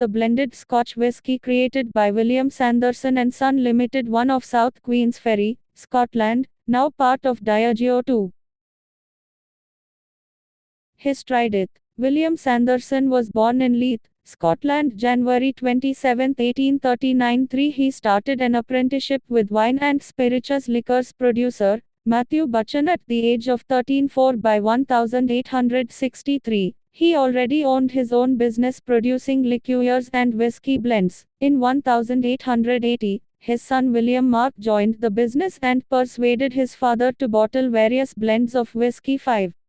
the blended Scotch whisky created by William Sanderson and Son Limited, one of South Queensferry, Scotland, now part of Diageo 2. History. William Sanderson was born in Leith, Scotland, January 27, 1839. He started an apprenticeship with wine and spirituous liquors producer, Matthew Butchon, at the age of 13. By 1863, he already owned his own business producing liqueurs and whiskey blends. In 1880, his son William Mark joined the business and persuaded his father to bottle various blends of whiskey.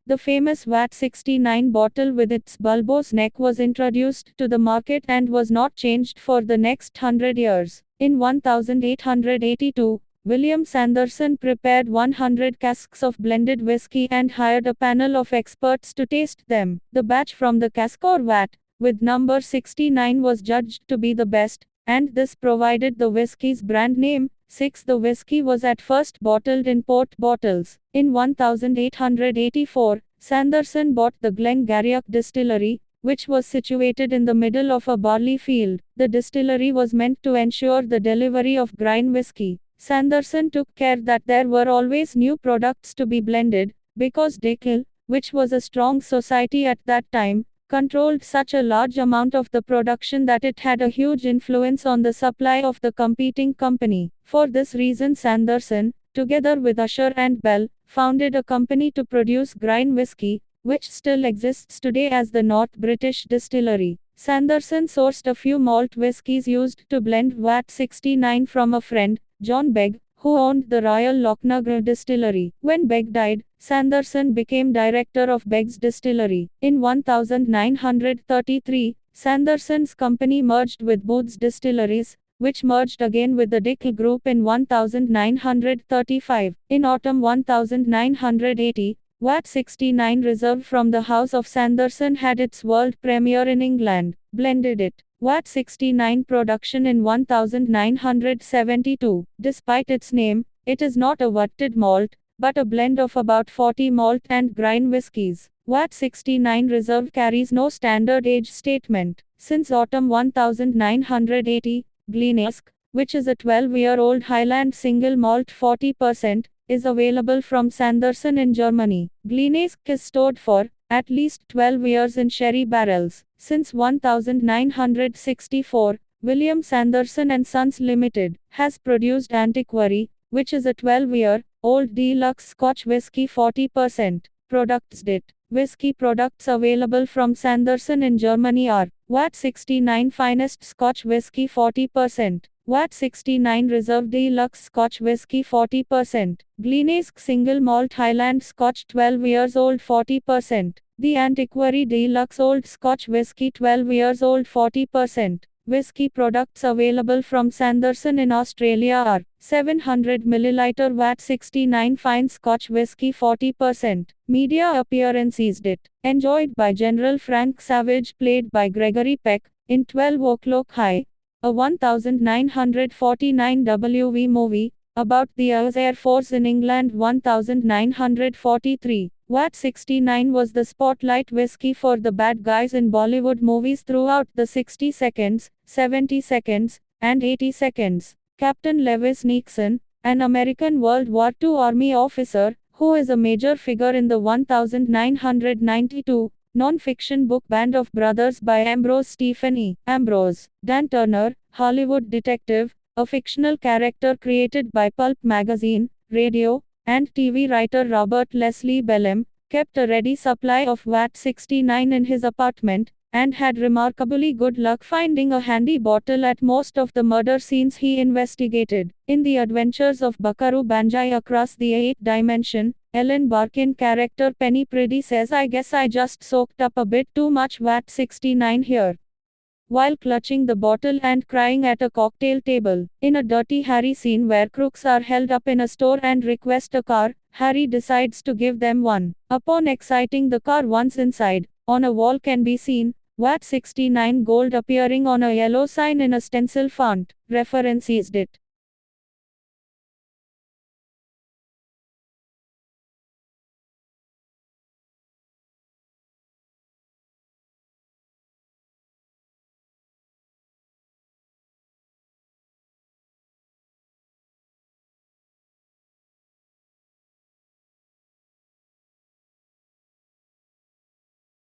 The famous VAT 69 bottle with its bulbous neck was introduced to the market and was not changed for the next 100 years. In 1882, William Sanderson prepared 100 casks of blended whiskey and hired a panel of experts to taste them. The batch from the cask or vat, with number 69, was judged to be the best, and this provided the whiskey's brand name. 6. The whiskey was at first bottled in port bottles. In 1884, Sanderson bought the Glengarioch distillery, which was situated in the middle of a barley field. The distillery was meant to ensure the delivery of grain whiskey. Sanderson took care that there were always new products to be blended, because Dickhill, which was a strong society at that time, controlled such a large amount of the production that it had a huge influence on the supply of the competing company. For this reason, Sanderson, together with Usher and Bell, founded a company to produce grain whiskey, which still exists today as the North British Distillery. Sanderson sourced a few malt whiskies used to blend VAT 69 from a friend, John Begg, who owned the Royal Lochnagar distillery. When Begg died, Sanderson became director of Begg's distillery. In 1933, Sanderson's company merged with Booth's Distilleries, which merged again with the Dickhill Group in 1935. In autumn 1980, VAT 69 reserved from the House of Sanderson had its world premiere in England. Blended it. VAT 69 production in 1972. Despite its name, it is not a vatted malt, but a blend of about 40 malt and grain whiskies. VAT 69 Reserve carries no standard age statement. Since autumn 1980, Glenesk, which is a 12-year-old Highland single malt 40%, is available from Sanderson in Germany. Glenesk is stored for at least 12 years in sherry barrels. Since 1964, William Sanderson and Sons Limited has produced Antiquary, which is a 12-year-old deluxe Scotch whisky 40%. Products. Whisky products available from Sanderson in Germany are VAT 69 Finest Scotch Whisky 40%, VAT 69 Reserve Deluxe Scotch Whisky 40%, Glenesk Single Malt Highland Scotch 12 years old 40%, The Antiquary Deluxe Old Scotch Whisky 12 years old 40%. Whisky products available from Sanderson in Australia are 700 ml VAT 69 Fine Scotch Whisky 40%. Media appearances. Enjoyed by General Frank Savage, played by Gregory Peck, in 12 O'Clock High, a 1949 WV movie, about the Air Force in England 1943. VAT 69 was the spotlight whiskey for the bad guys in Bollywood movies throughout the 60 seconds, 70 seconds, and 80 seconds. Captain Lewis Nixon, an American World War II Army officer, who is a major figure in the 1992 non-fiction book Band of Brothers by Ambrose Stephen E. Ambrose. Dan Turner, Hollywood detective, a fictional character created by pulp magazine, radio, and TV writer Robert Leslie Bellem, kept a ready supply of VAT 69 in his apartment, and had remarkably good luck finding a handy bottle at most of the murder scenes he investigated. In The Adventures of Buckaroo Banzai Across the Eighth Dimension, Ellen Barkin character Penny Priddy says, "I guess I just soaked up a bit too much VAT 69 here," while clutching the bottle and crying at a cocktail table. In a Dirty Harry scene where crooks are held up in a store and request a car, Harry decides to give them one. Upon exciting the car once inside, on a wall can be seen VAT 69 gold appearing on a yellow sign in a stencil font. References.